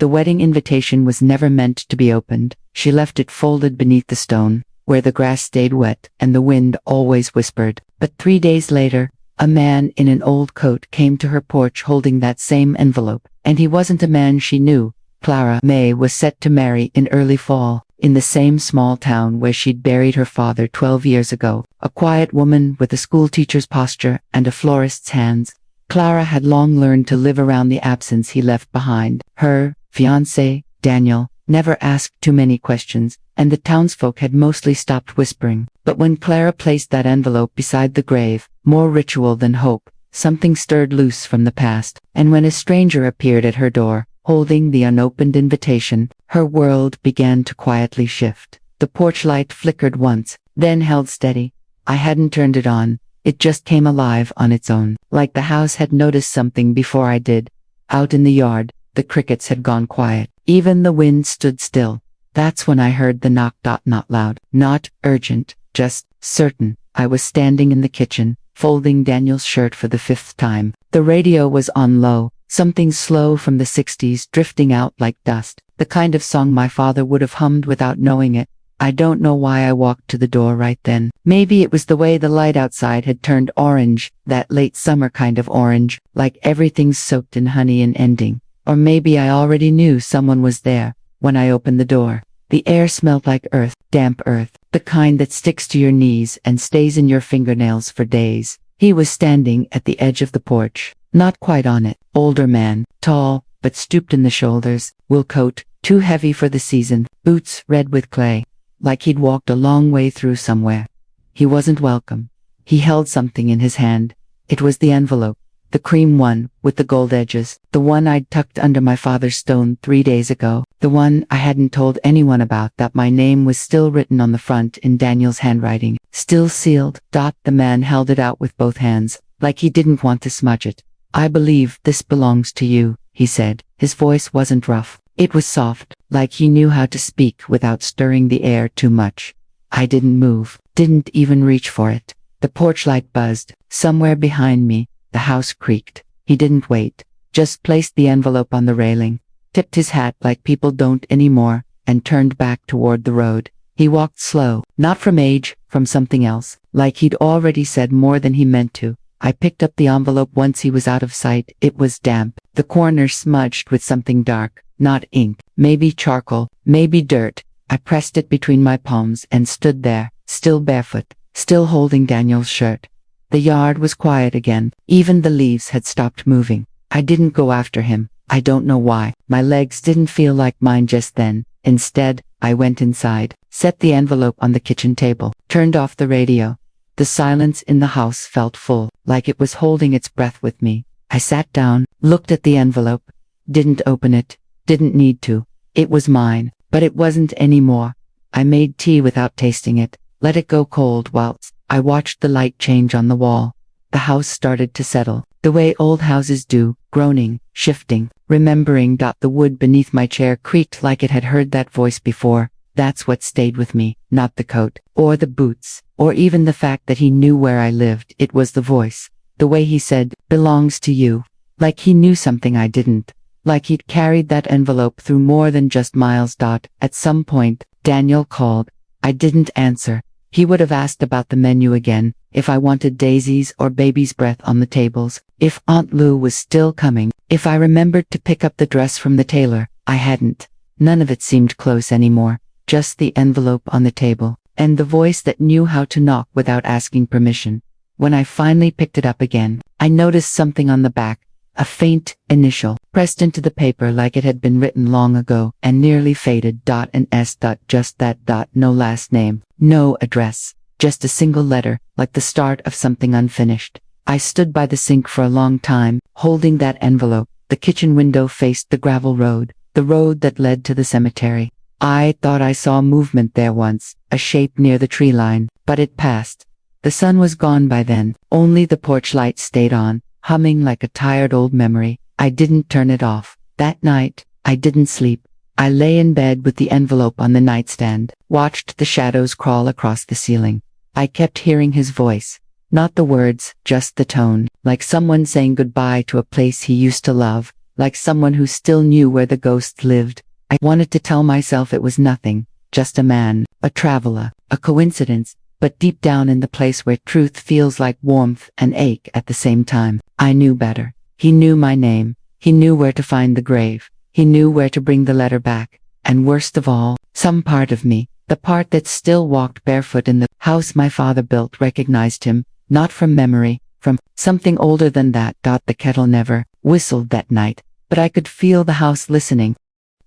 The wedding invitation was never meant to be opened. She left it folded beneath the stone, where the grass stayed wet and the wind always whispered. But 3 days later, a man in an old coat came to her porch holding that same envelope, and he wasn't a man she knew. Clara May was set to marry in early fall, in the same small town where she'd buried her father 12 years ago, a quiet woman with a schoolteacher's posture and a florist's hands. Clara had long learned to live around the absence he left behind. Her fiancé, Daniel, never asked too many questions, and the townsfolk had mostly stopped whispering. But when Clara placed that envelope beside the grave, more ritual than hope, something stirred loose from the past, and when a stranger appeared at her door, holding the unopened invitation, her world began to quietly shift. The porch light flickered once, then held steady. I hadn't turned it on. It just came alive on its own, like the house had noticed something before I did. Out in the yard, the crickets had gone quiet. Even the wind stood still. That's when I heard the knock. Not loud, not urgent, just certain. I was standing in the kitchen, folding Daniel's shirt for the 5th time. The radio was on low, something slow from the 60s drifting out like dust, the kind of song my father would have hummed without knowing it. I don't know why I walked to the door right then. Maybe it was the way the light outside had turned orange, that late summer kind of orange, like everything's soaked in honey and ending. Or maybe I already knew someone was there. When I opened the door, the air smelled like earth, damp earth, the kind that sticks to your knees and stays in your fingernails for days. He was standing at the edge of the porch, not quite on it. Older man, tall, but stooped in the shoulders, wool coat, too heavy for the season, boots red with clay, like he'd walked a long way through somewhere. He wasn't welcome. He held something in his hand. It was the envelope. The cream one, with the gold edges, the one I'd tucked under my father's stone 3 days ago, the one I hadn't told anyone about, that my name was still written on the front in Daniel's handwriting, still sealed. The man held it out with both hands, like he didn't want to smudge it. I believe this belongs to you, he said. His voice wasn't rough. It was soft, like he knew how to speak without stirring the air too much. I didn't move, didn't even reach for it. The porch light buzzed. Somewhere behind me, the house creaked. He didn't wait, just placed the envelope on the railing, tipped his hat like people don't anymore, and turned back toward the road. He walked slow, not from age, from something else, like he'd already said more than he meant to. I picked up the envelope once he was out of sight. It was damp, the corners smudged with something dark, not ink, maybe charcoal, maybe dirt. I pressed it between my palms and stood there, still barefoot, still holding Daniel's shirt. The yard was quiet again. Even the leaves had stopped moving. I didn't go after him. I don't know why. My legs didn't feel like mine just then. Instead, I went inside, set the envelope on the kitchen table, turned off the radio. The silence in the house felt full, like it was holding its breath with me. I sat down, looked at the envelope, didn't open it, didn't need to. It was mine, but it wasn't anymore. I made tea without tasting it, let it go cold whilst I watched the light change on the wall. The house started to settle, the way old houses do, groaning, shifting, remembering. The wood beneath my chair creaked like it had heard that voice before. That's what stayed with me, not the coat, or the boots, or even the fact that he knew where I lived. It was the voice, the way he said, "belongs to you," like he knew something I didn't, like he'd carried that envelope through more than just miles. At some point, Daniel called. I didn't answer. He would have asked about the menu again, if I wanted daisies or baby's breath on the tables, if Aunt Lou was still coming, if I remembered to pick up the dress from the tailor. I hadn't. None of it seemed close anymore, just the envelope on the table, and the voice that knew how to knock without asking permission. When I finally picked it up again, I noticed something on the back, a faint initial, pressed into the paper like it had been written long ago and nearly faded. An S. Just that. No last name, no address, just a single letter, like the start of something unfinished. I stood by the sink for a long time, holding that envelope. The kitchen window faced the gravel road, the road that led to the cemetery. I thought I saw movement there once, a shape near the tree line, but it passed. The sun was gone by then, only the porch light stayed on, humming like a tired old memory. I didn't turn it off. That night, I didn't sleep. I lay in bed with the envelope on the nightstand, watched the shadows crawl across the ceiling. I kept hearing his voice. Not the words, just the tone, like someone saying goodbye to a place he used to love, like someone who still knew where the ghost lived. I wanted to tell myself it was nothing, just a man, a traveler, a coincidence, but deep down in the place where truth feels like warmth and ache at the same time, I knew better. He knew my name. He knew where to find the grave. He knew where to bring the letter back. And worst of all, some part of me, the part that still walked barefoot in the house my father built, recognized him, not from memory, from something older than that. The kettle never whistled that night, but I could feel the house listening.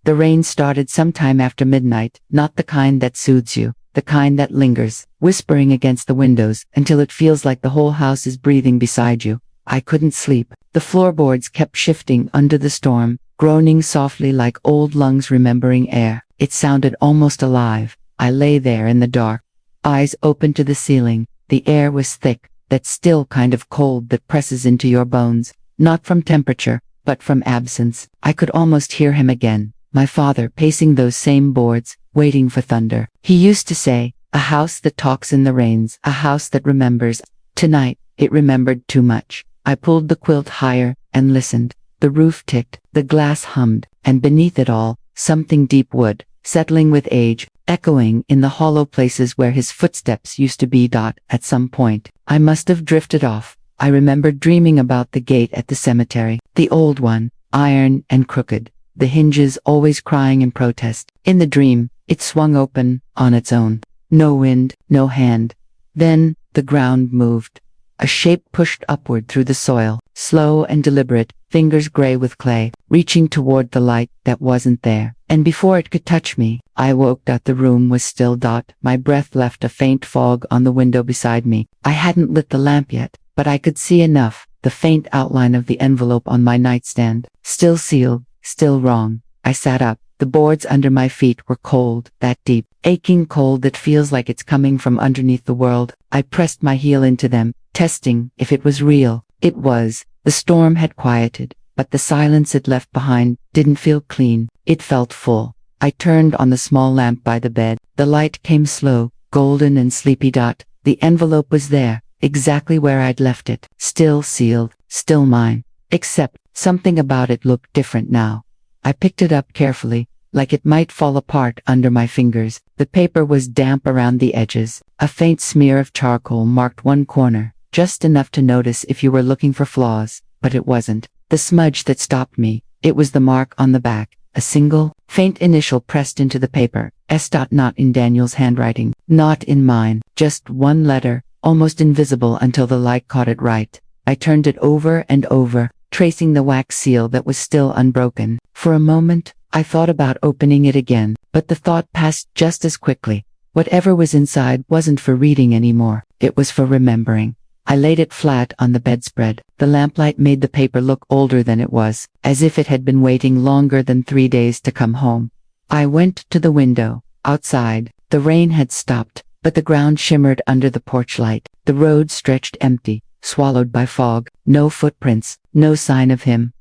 The rain started sometime after midnight, not the kind that soothes you, the kind that lingers, whispering against the windows until it feels like the whole house is breathing beside you. I couldn't sleep. The floorboards kept shifting under the storm, groaning softly like old lungs remembering air. It sounded almost alive. I lay there in the dark, eyes open to the ceiling. The air was thick, that still kind of cold that presses into your bones, not from temperature, but from absence. I could almost hear him again. My father pacing those same boards, waiting for thunder. He used to say, a house that talks in the rains, a house that remembers. Tonight, it remembered too much. I pulled the quilt higher and listened. The roof ticked, the glass hummed, and beneath it all, something deep wood, settling with age, echoing in the hollow places where his footsteps used to be. At some point, I must have drifted off. I remembered dreaming about the gate at the cemetery, the old one, iron and crooked, the hinges always crying in protest. In the dream, it swung open, on its own. No wind, no hand. Then, the ground moved. A shape pushed upward through the soil, slow and deliberate, fingers gray with clay, reaching toward the light that wasn't there. And before it could touch me, I woke. The room was still. My breath left a faint fog on the window beside me. I hadn't lit the lamp yet, but I could see enough, the faint outline of the envelope on my nightstand. Still sealed, still wrong. I sat up. The boards under my feet were cold, that deep, aching cold that feels like it's coming from underneath the world. I pressed my heel into them, testing if it was real. It was. The storm had quieted, but the silence it left behind didn't feel clean. It felt full. I turned on the small lamp by the bed. The light came slow, golden and sleepy. The envelope was there, exactly where I'd left it. Still sealed, still mine. Except, something about it looked different now. I picked it up carefully, like it might fall apart under my fingers. The paper was damp around the edges. A faint smear of charcoal marked one corner, just enough to notice if you were looking for flaws, but it wasn't. The smudge that stopped me, it was the mark on the back, a single, faint initial pressed into the paper. S. Not in Daniel's handwriting, not in mine, just one letter, almost invisible until the light caught it right. I turned it over and over, tracing the wax seal that was still unbroken. For a moment, I thought about opening it again, but the thought passed just as quickly. Whatever was inside wasn't for reading anymore, it was for remembering. I laid it flat on the bedspread. The lamplight made the paper look older than it was, as if it had been waiting longer than 3 days to come home. I went to the window. Outside, the rain had stopped, but the ground shimmered under the porch light. The road stretched empty, swallowed by fog. No footprints, no sign of him.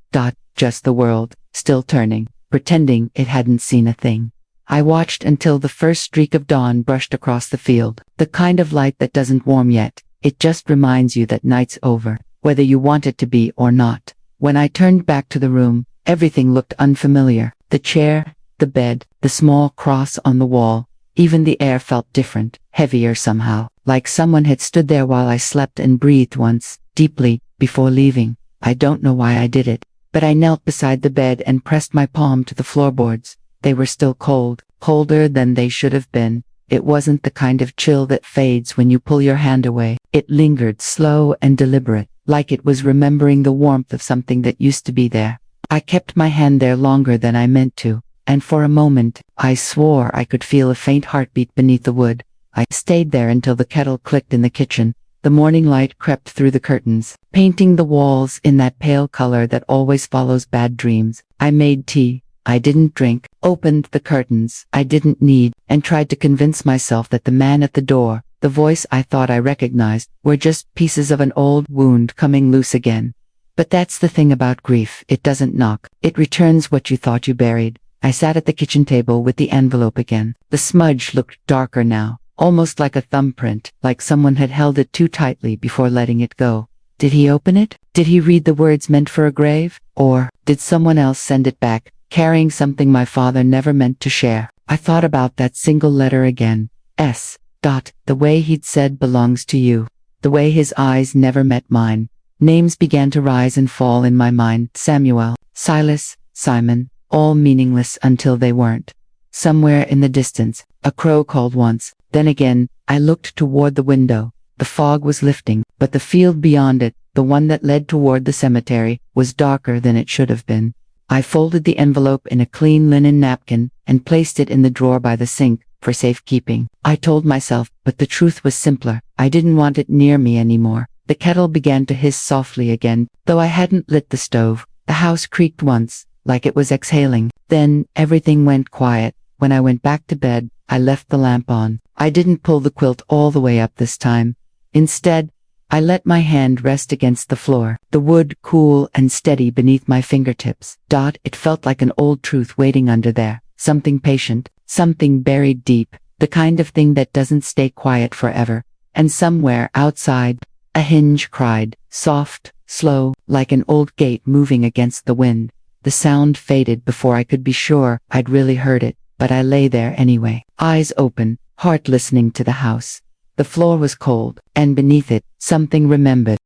Just the world, still turning, pretending it hadn't seen a thing. I watched until the first streak of dawn brushed across the field. The kind of light that doesn't warm yet. It just reminds you that night's over, whether you want it to be or not. When I turned back to the room, everything looked unfamiliar. The chair, the bed, the small cross on the wall. Even the air felt different, heavier somehow, like someone had stood there while I slept and breathed once, deeply, before leaving. I don't know why I did it, but I knelt beside the bed and pressed my palm to the floorboards. They were still cold, colder than they should have been. It wasn't the kind of chill that fades when you pull your hand away. It lingered, slow and deliberate, like it was remembering the warmth of something that used to be there. I kept my hand there longer than I meant to, and for a moment, I swore I could feel a faint heartbeat beneath the wood. I stayed there until the kettle clicked in the kitchen. The morning light crept through the curtains, painting the walls in that pale color that always follows bad dreams. I made tea. I didn't drink, opened the curtains I didn't need, and tried to convince myself that the man at the door, the voice I thought I recognized, were just pieces of an old wound coming loose again. But that's the thing about grief, it doesn't knock, it returns what you thought you buried. I sat at the kitchen table with the envelope again. The smudge looked darker now, almost like a thumbprint, like someone had held it too tightly before letting it go. Did he open it? Did he read the words meant for a grave? Or did someone else send it back, carrying something my father never meant to share? I thought about that single letter again. S. The way he'd said belongs to you. The way his eyes never met mine. Names began to rise and fall in my mind. Samuel, Silas, Simon, all meaningless until they weren't. Somewhere in the distance, a crow called once. Then again, I looked toward the window. The fog was lifting, but the field beyond it, the one that led toward the cemetery, was darker than it should have been. I folded the envelope in a clean linen napkin and placed it in the drawer by the sink for safekeeping. I told myself, but the truth was simpler. I didn't want it near me anymore. The kettle began to hiss softly again, though I hadn't lit the stove. The house creaked once, like it was exhaling. Then everything went quiet. When I went back to bed, I left the lamp on. I didn't pull the quilt all the way up this time. Instead, I let my hand rest against the floor, the wood cool and steady beneath my fingertips. It felt like an old truth waiting under there, something patient, something buried deep, the kind of thing that doesn't stay quiet forever. And somewhere outside, a hinge cried, soft, slow, like an old gate moving against the wind. The sound faded before I could be sure I'd really heard it, but I lay there anyway, eyes open, heart listening to the house. The floor was cold, and beneath it, something remembered.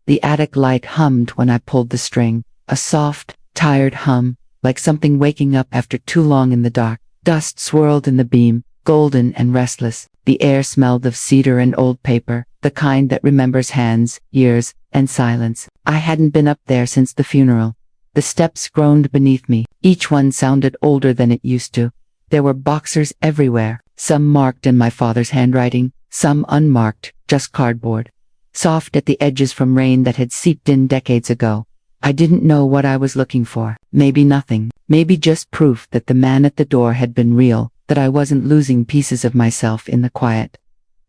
The attic light hummed when I pulled the string, a soft, tired hum, like something waking up after too long in the dark. Dust swirled in the beam, golden and restless. The air smelled of cedar and old paper, the kind that remembers hands, years, and silence. I hadn't been up there since the funeral. The steps groaned beneath me. Each one sounded older than it used to. There were boxers everywhere, some marked in my father's handwriting, some unmarked, just cardboard. Soft at the edges from rain that had seeped in decades ago. I didn't know what I was looking for. Maybe nothing. Maybe just proof that the man at the door had been real, that I wasn't losing pieces of myself in the quiet.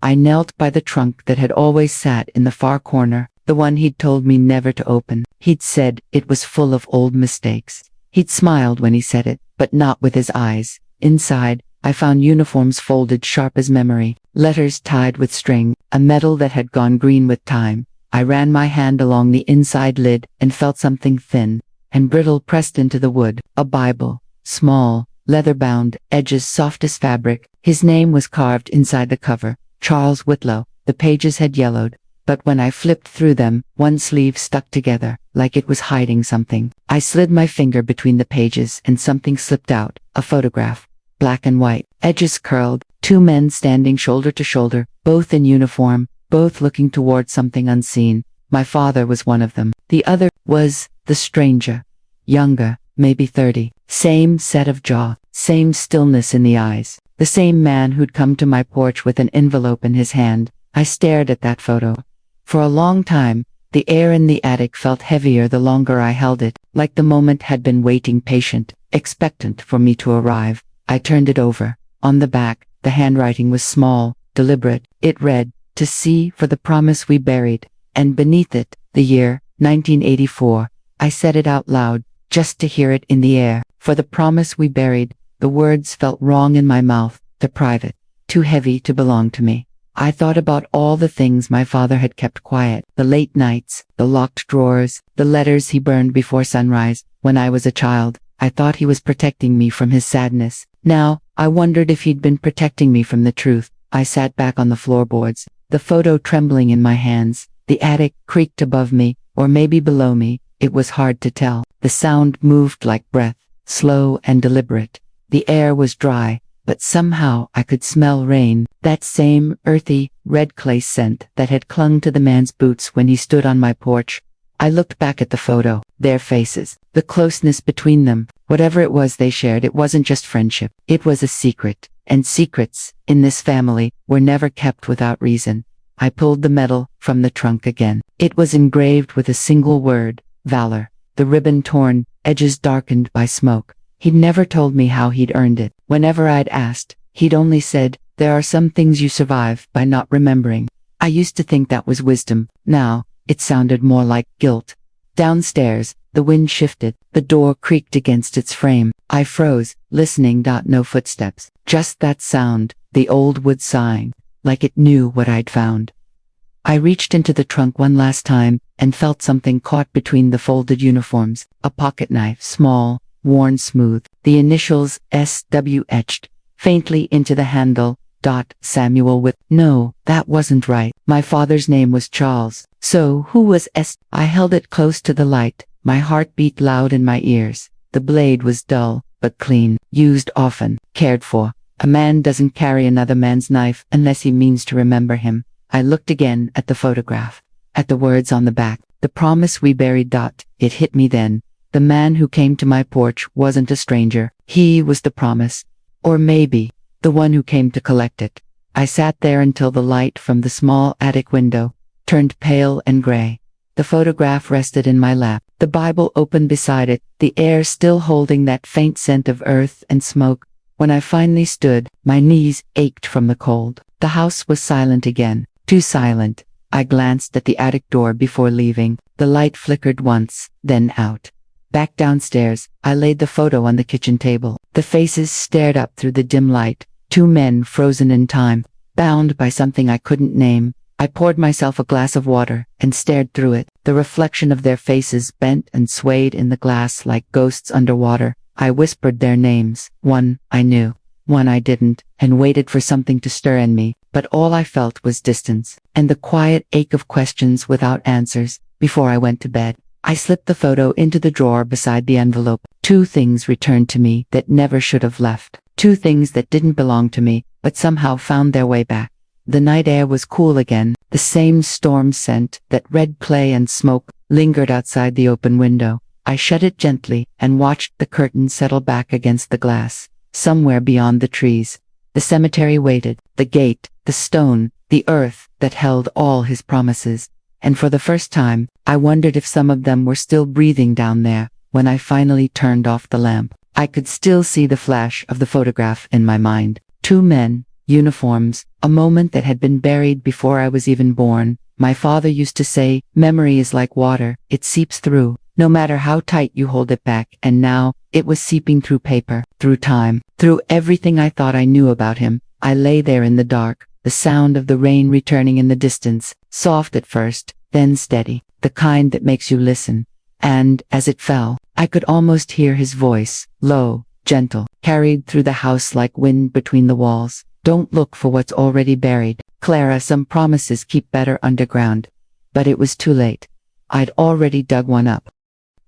I knelt by the trunk that had always sat in the far corner, the one he'd told me never to open. He'd said it was full of old mistakes. He'd smiled when he said it, but not with his eyes. Inside, I found uniforms folded sharp as memory, letters tied with string, a medal that had gone green with time. I ran my hand along the inside lid and felt something thin and brittle pressed into the wood. A Bible, small, leather-bound, edges soft as fabric. His name was carved inside the cover, Charles Whitlow. The pages had yellowed, but when I flipped through them, one sleeve stuck together, like it was hiding something. I slid my finger between the pages and something slipped out, a photograph. Black and white, edges curled, two men standing shoulder to shoulder, both in uniform, both looking toward something unseen. My father was one of them. The other was the stranger. Younger, maybe 30. Same set of jaw, same stillness in the eyes. The same man who'd come to my porch with an envelope in his hand. I stared at that photo. For a long time, the air in the attic felt heavier the longer I held it, like the moment had been waiting patient, expectant for me to arrive. I turned it over. On the back, the handwriting was small, deliberate. It read, "To see for the promise we buried," and beneath it, the year, 1984. I said it out loud, just to hear it in the air. For the promise we buried. The words felt wrong in my mouth, too private, too heavy to belong to me. I thought about all the things my father had kept quiet, the late nights, the locked drawers, the letters he burned before sunrise. When I was a child, I thought he was protecting me from his sadness. Now, I wondered if he'd been protecting me from the truth. I sat back on the floorboards, the photo trembling in my hands. The attic creaked above me, or maybe below me. It was hard to tell. The sound moved like breath, slow and deliberate. The air was dry, but somehow I could smell rain, that same earthy, red clay scent that had clung to the man's boots when he stood on my porch. I looked back at the photo, their faces, the closeness between them. Whatever it was they shared, it wasn't just friendship. It was a secret, and secrets, in this family, were never kept without reason. I pulled the medal from the trunk again. It was engraved with a single word, valor. The ribbon torn, edges darkened by smoke. He'd never told me how he'd earned it. Whenever I'd asked, he'd only said, "There are some things you survive by not remembering." I used to think that was wisdom. Now, it sounded more like guilt. Downstairs, the wind shifted. The door creaked against its frame. I froze, listening. No footsteps. Just that sound, the old wood sighing, like it knew what I'd found. I reached into the trunk one last time and felt something caught between the folded uniforms, a pocket knife, small, worn smooth, the initials SW etched faintly into the handle. Samuel with, no, that wasn't right. My father's name was Charles. So who was S? I held it close to the light, my heart beat loud in my ears. The blade was dull, but clean, used often, cared for. A man doesn't carry another man's knife unless he means to remember him. I looked again at the photograph, at the words on the back, the promise we buried. It hit me then. The man who came to my porch wasn't a stranger. He was the promise. Or maybe the one who came to collect it. I sat there until the light from the small attic window turned pale and gray. The photograph rested in my lap, the Bible open beside it, the air still holding that faint scent of earth and smoke. When I finally stood, my knees ached from the cold. The house was silent again, too silent. I glanced at the attic door before leaving. The light flickered once, then out. Back downstairs, I laid the photo on the kitchen table. The faces stared up through the dim light. Two men frozen in time, bound by something I couldn't name. I poured myself a glass of water and stared through it. The reflection of their faces bent and swayed in the glass like ghosts underwater. I whispered their names. One I knew, one I didn't, and waited for something to stir in me. But all I felt was distance, and the quiet ache of questions without answers. Before I went to bed, I slipped the photo into the drawer beside the envelope. Two things returned to me that never should have left. Two things that didn't belong to me, but somehow found their way back. The night air was cool again. The same storm scent, that red clay and smoke, lingered outside the open window. I shut it gently and watched the curtain settle back against the glass. Somewhere beyond the trees, the cemetery waited, the gate, the stone, the earth that held all his promises. And for the first time, I wondered if some of them were still breathing down there. When I finally turned off the lamp, I could still see the flash of the photograph in my mind. Two men, uniforms, a moment that had been buried before I was even born. My father used to say, memory is like water, it seeps through, no matter how tight you hold it back. And now, it was seeping through paper, through time, through everything I thought I knew about him. I lay there in the dark, the sound of the rain returning in the distance, soft at first, then steady, the kind that makes you listen. And, as it fell, I could almost hear his voice, low, gentle, carried through the house like wind between the walls. Don't look for what's already buried, Clara. Some promises keep better underground. But it was too late. I'd already dug one up.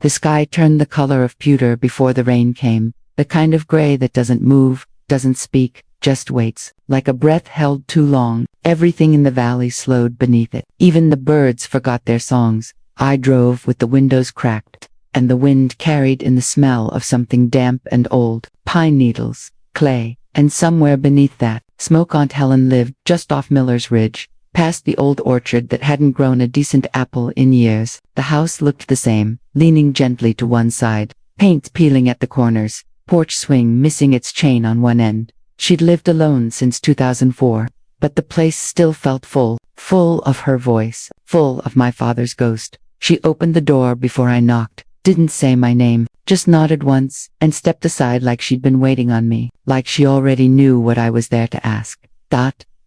The sky turned the color of pewter before the rain came, the kind of gray that doesn't move, doesn't speak, just waits, like a breath held too long. Everything in the valley slowed beneath it. Even the birds forgot their songs. I drove with the windows cracked, and the wind carried in the smell of something damp and old, pine needles, clay, and somewhere beneath that, smoke. Aunt Helen lived just off Miller's Ridge, past the old orchard that hadn't grown a decent apple in years. The house looked the same, leaning gently to one side, paint peeling at the corners, porch swing missing its chain on one end. She'd lived alone since 2004, but the place still felt full, full of her voice, full of my father's ghost. She opened the door before I knocked, didn't say my name, just nodded once, and stepped aside like she'd been waiting on me, like she already knew what I was there to ask.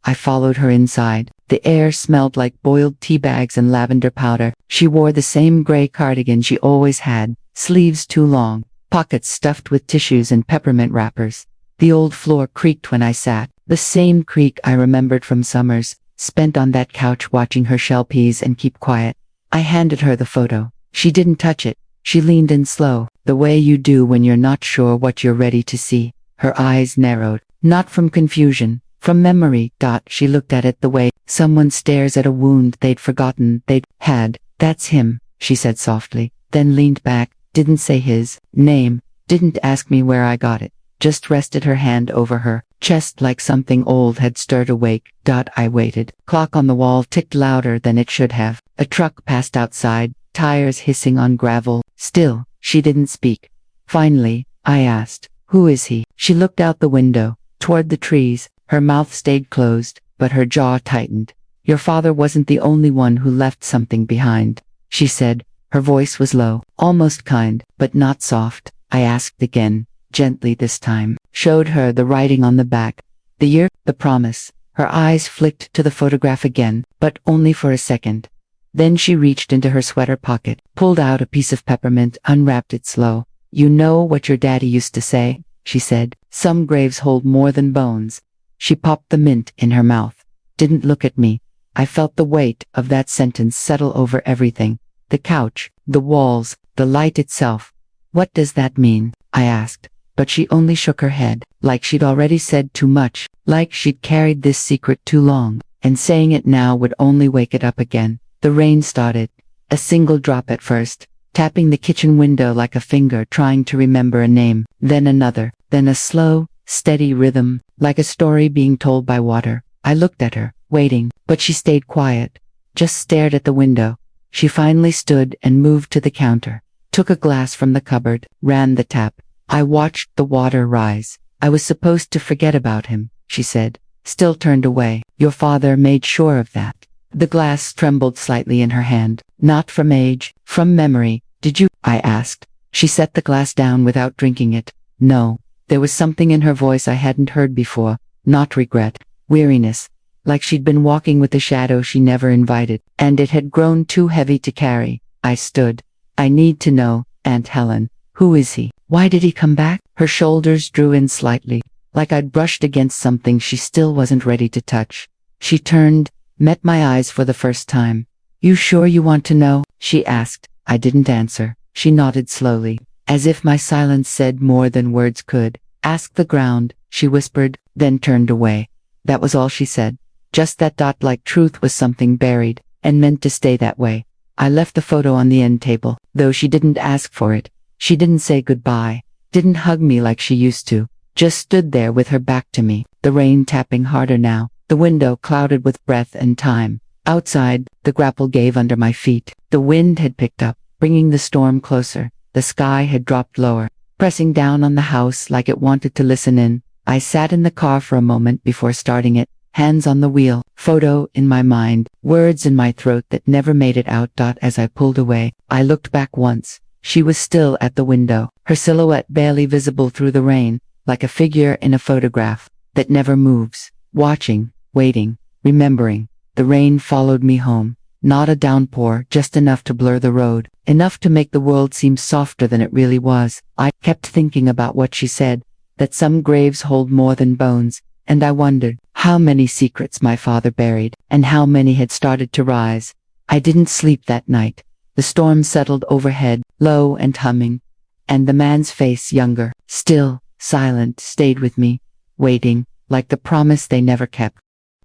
I followed her inside. The air smelled like boiled tea bags and lavender powder. She wore the same gray cardigan she always had, sleeves too long, pockets stuffed with tissues and peppermint wrappers. The old floor creaked when I sat, the same creak I remembered from summers, spent on that couch watching her shell peas and keep quiet. I handed her the photo. She didn't touch it. She leaned in slow, the way you do when you're not sure what you're ready to see. Her eyes narrowed, not from confusion, from memory. She looked at it the way someone stares at a wound they'd forgotten they'd had. That's him, she said softly, then leaned back, didn't say his name, didn't ask me where I got it, just rested her hand over her chest like something old had stirred awake. I waited. Clock on the wall ticked louder than it should have. A truck passed outside, tires hissing on gravel. Still, she didn't speak. Finally, I asked, who is he? She looked out the window, toward the trees. Her mouth stayed closed, but her jaw tightened. Your father wasn't the only one who left something behind, she said. Her voice was low, almost kind, but not soft. I asked again, gently this time, showed her the writing on the back. The year, the promise, Her eyes flicked to the photograph again, but only for a second. Then she reached into her sweater pocket, pulled out a piece of peppermint, unwrapped it slow. "You know what your daddy used to say," she said. "Some graves hold more than bones." She popped the mint in her mouth. Didn't look at me. I felt the weight of that sentence settle over everything. The couch, the walls, the light itself. "What does that mean?" I asked. But she only shook her head, like she'd already said too much, like she'd carried this secret too long, and saying it now would only wake it up again. The rain started. A single drop at first, tapping the kitchen window like a finger trying to remember a name, then another, then a slow, steady rhythm, like a story being told by water. I looked at her, waiting, but she stayed quiet, just stared at the window. She finally stood and moved to the counter, took a glass from the cupboard, ran the tap. I watched the water rise. "I was supposed to forget about him," she said, still turned away. "Your father made sure of that." The glass trembled slightly in her hand, not from age, from memory. "Did you?" I asked. She set the glass down without drinking it. "No." There was something in her voice I hadn't heard before, not regret, weariness, like she'd been walking with a shadow she never invited, and it had grown too heavy to carry. I stood. "I need to know, Aunt Helen. Who is he? Why did he come back?" Her shoulders drew in slightly, like I'd brushed against something she still wasn't ready to touch. She turned, met my eyes for the first time. "You sure you want to know?" she asked. I didn't answer. She nodded slowly, as if my silence said more than words could. "Ask the ground," she whispered, then turned away. That was all she said. Just that like truth was something buried, and meant to stay that way. I left the photo on the end table, though she didn't ask for it. She didn't say goodbye, didn't hug me like she used to, just stood there with her back to me, the rain tapping harder now, the window clouded with breath and time. Outside, the grapple gave under my feet. The wind had picked up, bringing the storm closer. The sky had dropped lower, pressing down on the house like it wanted to listen in. I sat in the car for a moment before starting it, hands on the wheel, photo in my mind, words in my throat that never made it out. As I pulled away, I looked back once. She was still at the window, her silhouette barely visible through the rain, like a figure in a photograph that never moves, watching, waiting, remembering. The rain followed me home. Not a downpour, just enough to blur the road, enough to make the world seem softer than it really was. I kept thinking about what she said, that some graves hold more than bones, and I wondered how many secrets my father buried, and how many had started to rise. I didn't sleep that night. The storm settled overhead, low and humming, and the man's face, younger, still, silent, stayed with me, waiting, like the promise they never kept.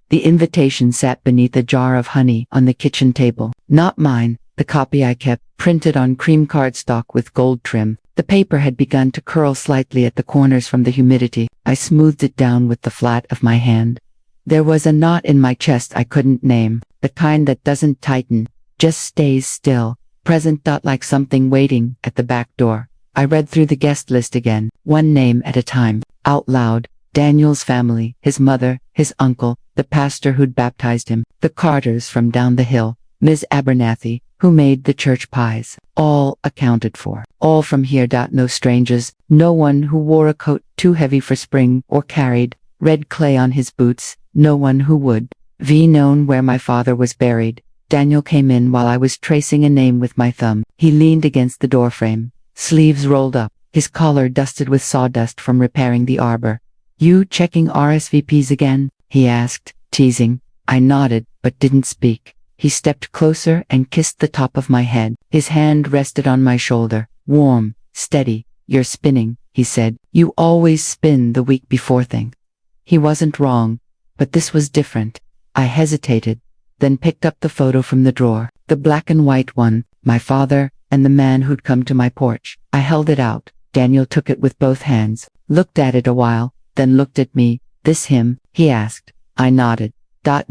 The invitation sat beneath a jar of honey on the kitchen table. Not mine, the copy I kept, printed on cream cardstock with gold trim. The paper had begun to curl slightly at the corners from the humidity. I smoothed it down with the flat of my hand. There was a knot in my chest I couldn't name, the kind that doesn't tighten, just stays still, present. Like something waiting at the back door. I read through the guest list again, one name at a time, out loud. Daniel's family, his mother, his uncle, the pastor who'd baptized him, the Carters from down the hill, Ms. Abernathy, who made the church pies, all accounted for, all from here. No strangers, no one who wore a coat too heavy for spring or carried red clay on his boots, no one who would known where my father was buried. Daniel came in while I was tracing a name with my thumb. He leaned against the doorframe, sleeves rolled up, his collar dusted with sawdust from repairing the arbor. "You checking RSVPs again?" he asked, teasing. I nodded, but didn't speak. He stepped closer and kissed the top of my head. His hand rested on my shoulder, warm, steady. "You're spinning," he said. "You always spin the week before thing." He wasn't wrong, but this was different. I hesitated, then picked up the photo from the drawer, the black and white one, my father, and the man who'd come to my porch. I held it out. Daniel took it with both hands, looked at it a while, then looked at me. "This him?" he asked. I nodded.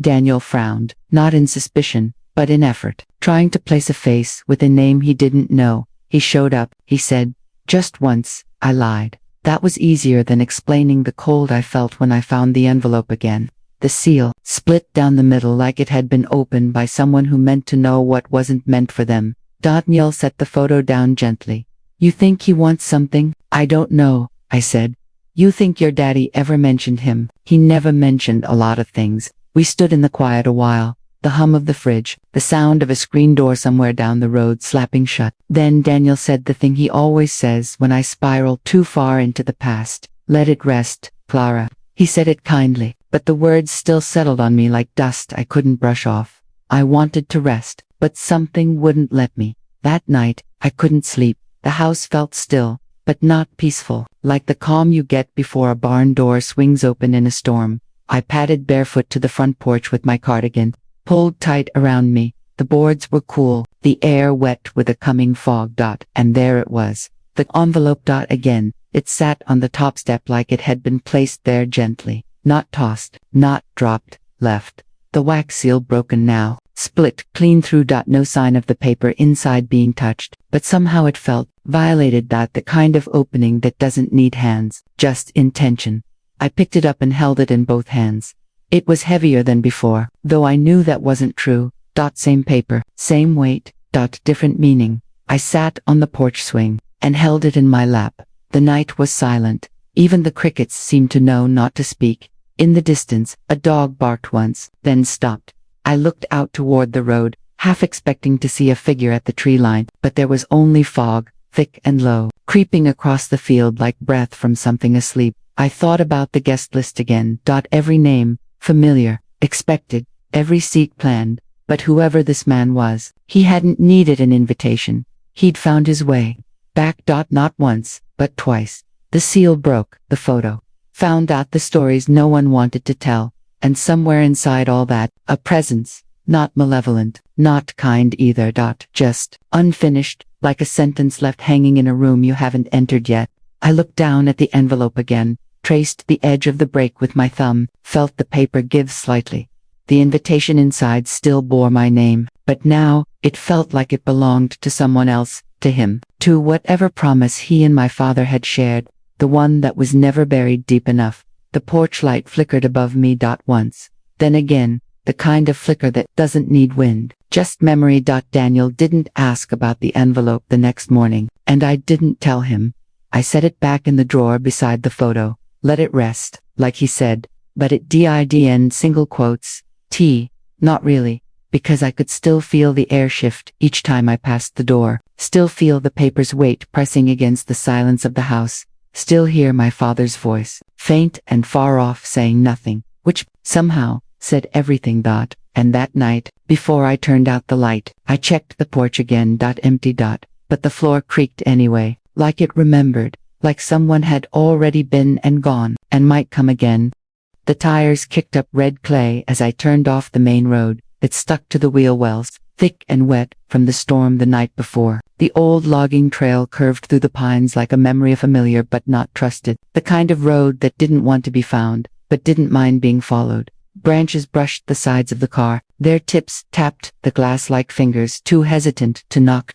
Daniel frowned, not in suspicion, but in effort, trying to place a face with a name he didn't know. "He showed up," he said. "Just once." I lied. That was easier than explaining the cold I felt when I found the envelope again. The seal, split down the middle like it had been opened by someone who meant to know what wasn't meant for them. Daniel set the photo down gently. "You think he wants something?" "I don't know," I said. You think your daddy ever mentioned him? He never mentioned a lot of things. We stood in the quiet a while. The hum of the fridge, the sound of a screen door somewhere down the road slapping shut. Then Daniel said the thing he always says when I spiral too far into the past. Let it rest, Clara. He said it kindly, but the words still settled on me like dust I couldn't brush off. I wanted to rest, but something wouldn't let me. That night, I couldn't sleep. The house felt still, but not peaceful, like the calm you get before a barn door swings open in a storm. I padded barefoot to the front porch with my cardigan pulled tight around me. The boards were cool, the air wet with a coming fog. And there it was, the envelope. Again, it sat on the top step like it had been placed there gently, not tossed, not dropped, left. The wax seal broken now, split clean through. No sign of the paper inside being touched, but somehow it felt violated. The kind of opening that doesn't need hands, just intention. I picked it up and held it in both hands. It was heavier than before, though I knew that wasn't true. Same paper, same weight, different meaning. I sat on the porch swing and held it in my lap. The night was silent. Even the crickets seemed to know not to speak. In the distance, a dog barked once, then stopped. I looked out toward the road, half expecting to see a figure at the tree line, but there was only fog, thick and low, creeping across the field like breath from something asleep. I thought about the guest list again. Every name, familiar, expected, every seat planned, but whoever this man was, he hadn't needed an invitation. He'd found his way back. Not once, but twice. The seal broke, the photo. Found out the stories no one wanted to tell, and somewhere inside all that, a presence, not malevolent, not kind either. Just unfinished, like a sentence left hanging in a room you haven't entered yet. I looked down at the envelope again, traced the edge of the break with my thumb, felt the paper give slightly. The invitation inside still bore my name, but now, it felt like it belonged to someone else, to him, to whatever promise he and my father had shared, the one that was never buried deep enough. The porch light flickered above me. Once. Then again, the kind of flicker that doesn't need wind, just memory. Daniel didn't ask about the envelope the next morning, and I didn't tell him. I set it back in the drawer beside the photo. Let it rest, like he said, but it didn't single quotes, not really, because I could still feel the air shift each time I passed the door, still feel the paper's weight pressing against the silence of the house, still hear my father's voice, faint and far off saying nothing, which, somehow, said everything. And that night, before I turned out the light, I checked the porch again. Empty. But the floor creaked anyway, like it remembered. Like someone had already been and gone, and might come again. The tires kicked up red clay as I turned off the main road. It stuck to the wheel wells, thick and wet from the storm the night before. The old logging trail curved through the pines like a memory, familiar but not trusted. The kind of road that didn't want to be found, but didn't mind being followed. Branches brushed the sides of the car. Their tips tapped the glass like fingers, too hesitant to knock.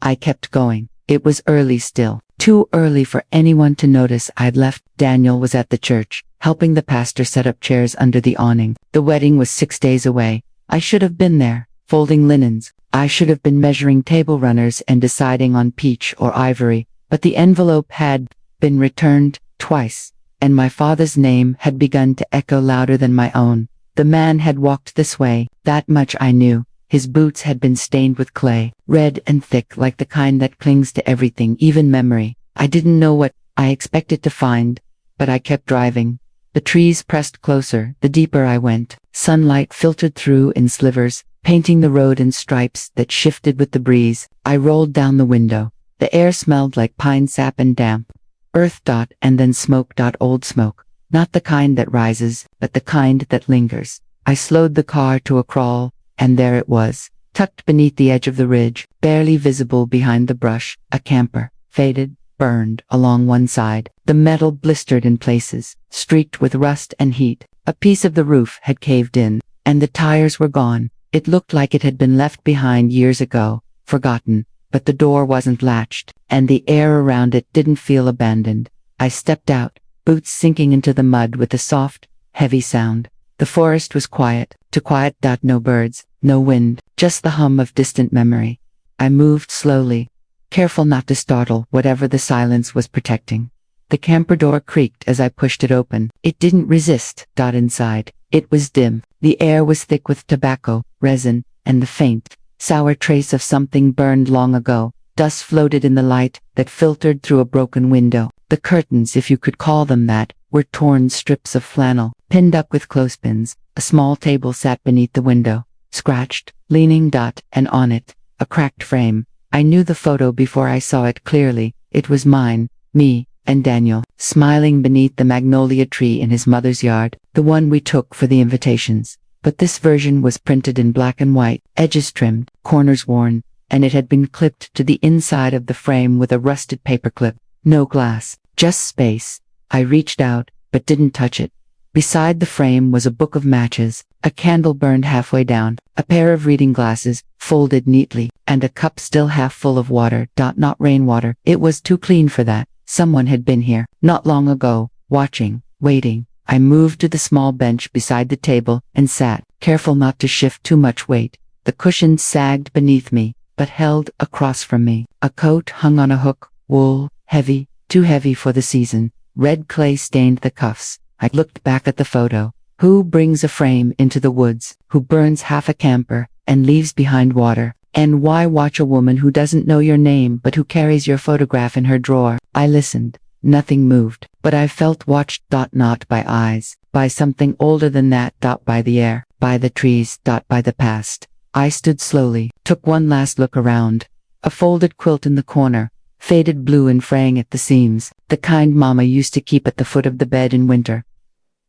I kept going. It was early still. Too early for anyone to notice I'd left. Daniel was at the church, helping the pastor set up chairs under the awning. The wedding was 6 days away. I should have been there, folding linens. I should have been measuring table runners and deciding on peach or ivory, but the envelope had been returned twice, and my father's name had begun to echo louder than my own. The man had walked this way, that much I knew. His boots had been stained with clay, red and thick like the kind that clings to everything, even memory. I didn't know what I expected to find, but I kept driving. The trees pressed closer, the deeper I went. Sunlight filtered through in slivers, painting the road in stripes that shifted with the breeze. I rolled down the window. The air smelled like pine sap and damp. Earth. And then smoke. Old smoke. Not the kind that rises, but the kind that lingers. I slowed the car to a crawl. And there it was, tucked beneath the edge of the ridge, barely visible behind the brush, a camper, faded, burned along one side. The metal blistered in places, streaked with rust and heat. A piece of the roof had caved in, and the tires were gone. It looked like it had been left behind years ago, forgotten, but the door wasn't latched, and the air around it didn't feel abandoned. I stepped out, boots sinking into the mud with a soft, heavy sound. The forest was quiet, too quiet. No birds, no wind, just the hum of distant memory. I moved slowly, careful not to startle whatever the silence was protecting. The camper door creaked as I pushed it open. It didn't resist. Inside, it was dim. The air was thick with tobacco, resin, and the faint, sour trace of something burned long ago. Dust floated in the light that filtered through a broken window. The curtains, if you could call them that, were torn strips of flannel, pinned up with clothespins. A small table sat beneath the window, scratched, leaning. And on it, a cracked frame. I knew the photo before I saw it clearly. It was mine, me, and Daniel, smiling beneath the magnolia tree in his mother's yard, the one we took for the invitations. But this version was printed in black and white, edges trimmed, corners worn, and it had been clipped to the inside of the frame with a rusted paperclip. No glass, just space. I reached out, but didn't touch it. Beside the frame was a book of matches, a candle burned halfway down, a pair of reading glasses, folded neatly, and a cup still half full of water. Not rainwater. It was too clean for that. Someone had been here, not long ago, watching, waiting. I moved to the small bench beside the table and sat, careful not to shift too much weight. The cushions sagged beneath me, but held across from me. A coat hung on a hook, wool, heavy, too heavy for the season. Red clay stained the cuffs. I looked back at the photo. Who brings a frame into the woods? Who burns half a camper and leaves behind water? And why watch a woman who doesn't know your name but who carries your photograph in her drawer? I listened. Nothing moved, but I felt watched. Not by eyes, by something older than that. By the air, by the trees. By the past. I stood slowly, took one last look around. A folded quilt in the corner, faded blue and fraying at the seams, the kind Mama used to keep at the foot of the bed in winter.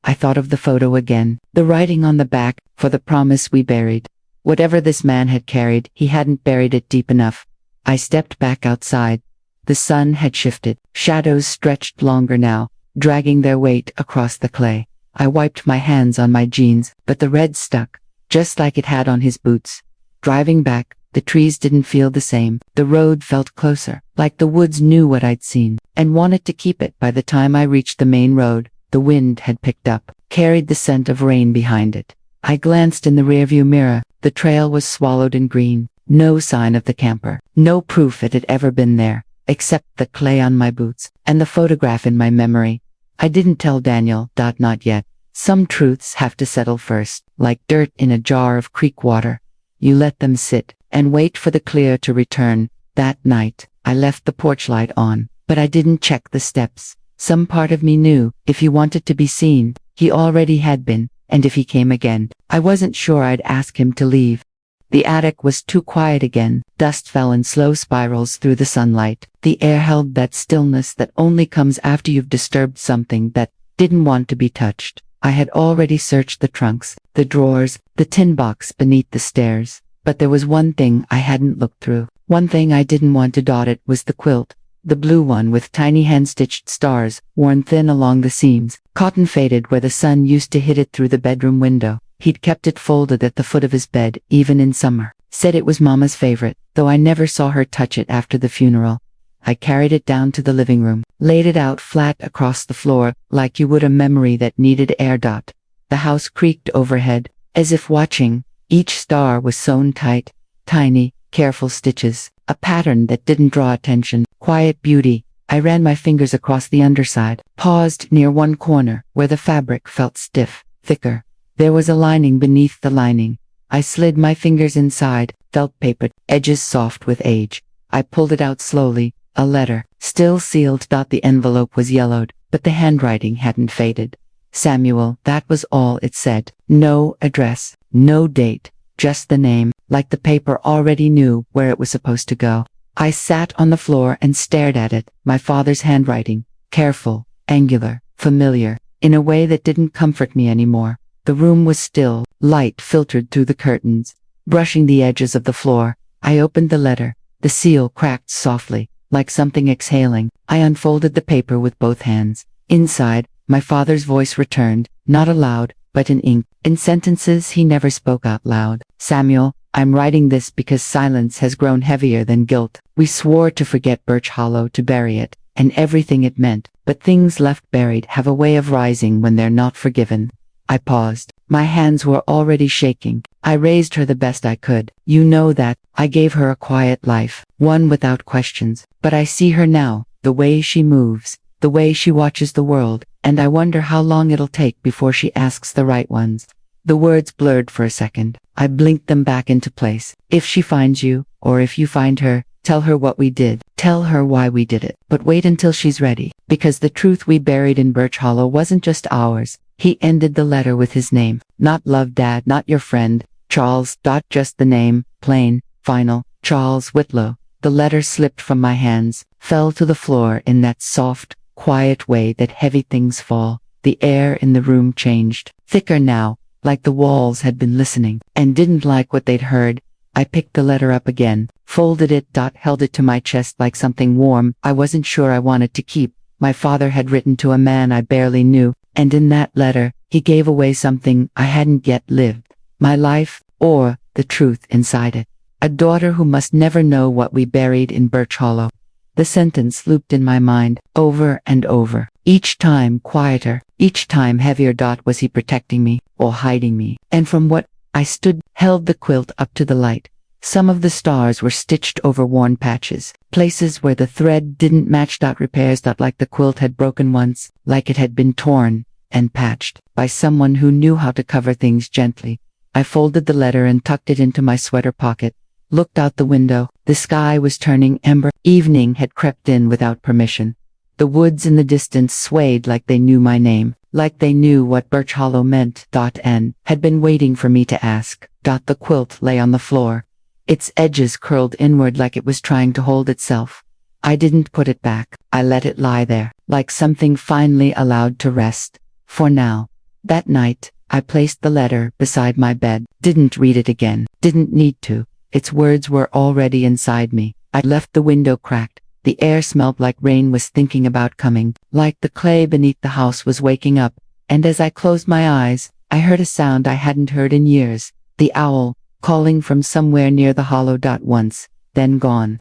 I thought of the photo again, the writing on the back, for the promise we buried. Whatever this man had carried, he hadn't buried it deep enough. I stepped back outside. The sun had shifted. Shadows stretched longer now, dragging their weight across the clay. I wiped my hands on my jeans, but the red stuck, just like it had on his boots. Driving back, the trees didn't feel the same. The road felt closer, like the woods knew what I'd seen, and wanted to keep it. By the time I reached the main road, the wind had picked up, carried the scent of rain behind it. I glanced in the rearview mirror. The trail was swallowed in green. No sign of the camper. No proof it had ever been there, except the clay on my boots, and the photograph in my memory. I didn't tell Daniel. Not yet. Some truths have to settle first, like dirt in a jar of creek water. You let them sit, and wait for the clear to return. That night, I left the porch light on, but I didn't check the steps. Some part of me knew, if he wanted to be seen, he already had been, and if he came again, I wasn't sure I'd ask him to leave. The attic was too quiet again. Dust fell in slow spirals through the sunlight. The air held that stillness that only comes after you've disturbed something that didn't want to be touched. I had already searched the trunks, the drawers, the tin box beneath the stairs, but there was one thing I hadn't looked through. One thing I didn't want to dot. It was the quilt. The blue one with tiny hand-stitched stars, worn thin along the seams, cotton faded where the sun used to hit it through the bedroom window. He'd kept it folded at the foot of his bed, even in summer. Said it was Mama's favorite, though I never saw her touch it after the funeral. I carried it down to the living room, laid it out flat across the floor, like you would a memory that needed air. The house creaked overhead, as if watching. Each star was sewn tight, tiny, careful stitches, a pattern that didn't draw attention. Quiet beauty. I ran my fingers across the underside, paused near one corner, where the fabric felt stiff, thicker. There was a lining beneath the lining. I slid my fingers inside, felt papered, edges soft with age. I pulled it out slowly, a letter, still sealed. The envelope was yellowed, but the handwriting hadn't faded. Samuel, that was all it said. No address, no date, just the name, like the paper already knew where it was supposed to go. I sat on the floor and stared at it, my father's handwriting, careful, angular, familiar, in a way that didn't comfort me anymore. The room was still, light filtered through the curtains, brushing the edges of the floor. I opened the letter. The seal cracked softly, like something exhaling. I unfolded the paper with both hands. Inside, my father's voice returned, not aloud, but in ink, in sentences he never spoke out loud. Samuel, I'm writing this because silence has grown heavier than guilt. We swore to forget Birch Hollow, to bury it, and everything it meant, but things left buried have a way of rising when they're not forgiven. I paused. My hands were already shaking. I raised her the best I could. You know that. I gave her a quiet life, one without questions, but I see her now, the way she moves, the the way she watches the world, and I wonder how long it'll take before she asks the right ones. The words blurred for a second. I blinked them back into place. If she finds you, or if you find her, tell her what we did. Tell her why we did it. But wait until she's ready, because the truth we buried in Birch Hollow wasn't just ours. He ended the letter with his name. Not love, Dad, not your friend, Charles. Just the name, plain, final, Charles Whitlow. The letter slipped from my hands, fell to the floor in that soft, quiet way that heavy things fall. The air in the room changed, thicker now, like the walls had been listening, and didn't like what they'd heard. I picked the letter up again, folded it. Held it to my chest like something warm I wasn't sure I wanted to keep. My father had written to a man I barely knew, and in that letter, he gave away something I hadn't yet lived. My life, or the truth inside it. A daughter who must never know what we buried in Birch Hollow. The sentence looped in my mind, over and over, each time quieter, each time heavier. Was he protecting me, or hiding me? And from what I stood, held the quilt up to the light. Some of the stars were stitched over worn patches, places where the thread didn't match. Repairs. Like the quilt had broken once, like it had been torn and patched by someone who knew how to cover things gently. I folded the letter and tucked it into my sweater pocket. Looked out the window. The sky was turning ember. Evening had crept in without permission. The woods in the distance swayed like they knew my name, like they knew what Birch Hollow meant. And had been waiting for me to ask. The quilt lay on the floor. Its edges curled inward like it was trying to hold itself. I didn't put it back. I let it lie there, like something finally allowed to rest. For now. That night, I placed the letter beside my bed. Didn't read it again. Didn't need to. Its words were already inside me. I left the window cracked. The air smelled like rain was thinking about coming, like the clay beneath the house was waking up, and as I closed my eyes, I heard a sound I hadn't heard in years. The owl, calling from somewhere near the hollow. Once, then gone.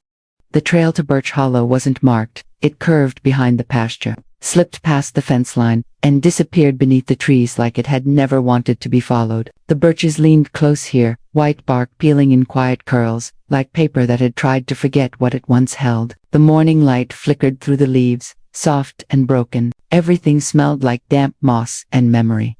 The trail to Birch Hollow wasn't marked. It curved behind the pasture, slipped past the fence line, and disappeared beneath the trees like it had never wanted to be followed. The birches leaned close here, white bark peeling in quiet curls, like paper that had tried to forget what it once held. The morning light flickered through the leaves, soft and broken. Everything smelled like damp moss and memory.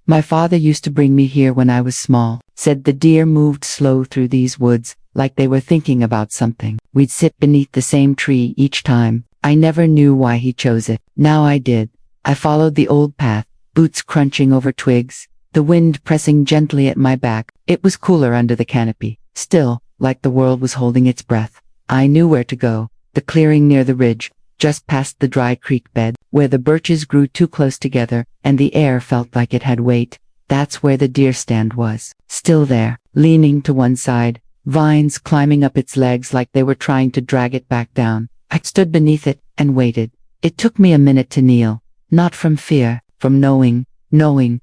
My father used to bring me here when I was small. Said the deer moved slow through these woods, like they were thinking about something. We'd sit beneath the same tree each time. I never knew why he chose it. Now I did. I followed the old path, boots crunching over twigs, the wind pressing gently at my back. It was cooler under the canopy, still, like the world was holding its breath. I knew where to go, the clearing near the ridge, just past the dry creek bed, where the birches grew too close together, and the air felt like it had weight. That's where the deer stand was, still there, leaning to one side, vines climbing up its legs like they were trying to drag it back down. I stood beneath it, and waited. It took me a minute to kneel, not from fear, from knowing,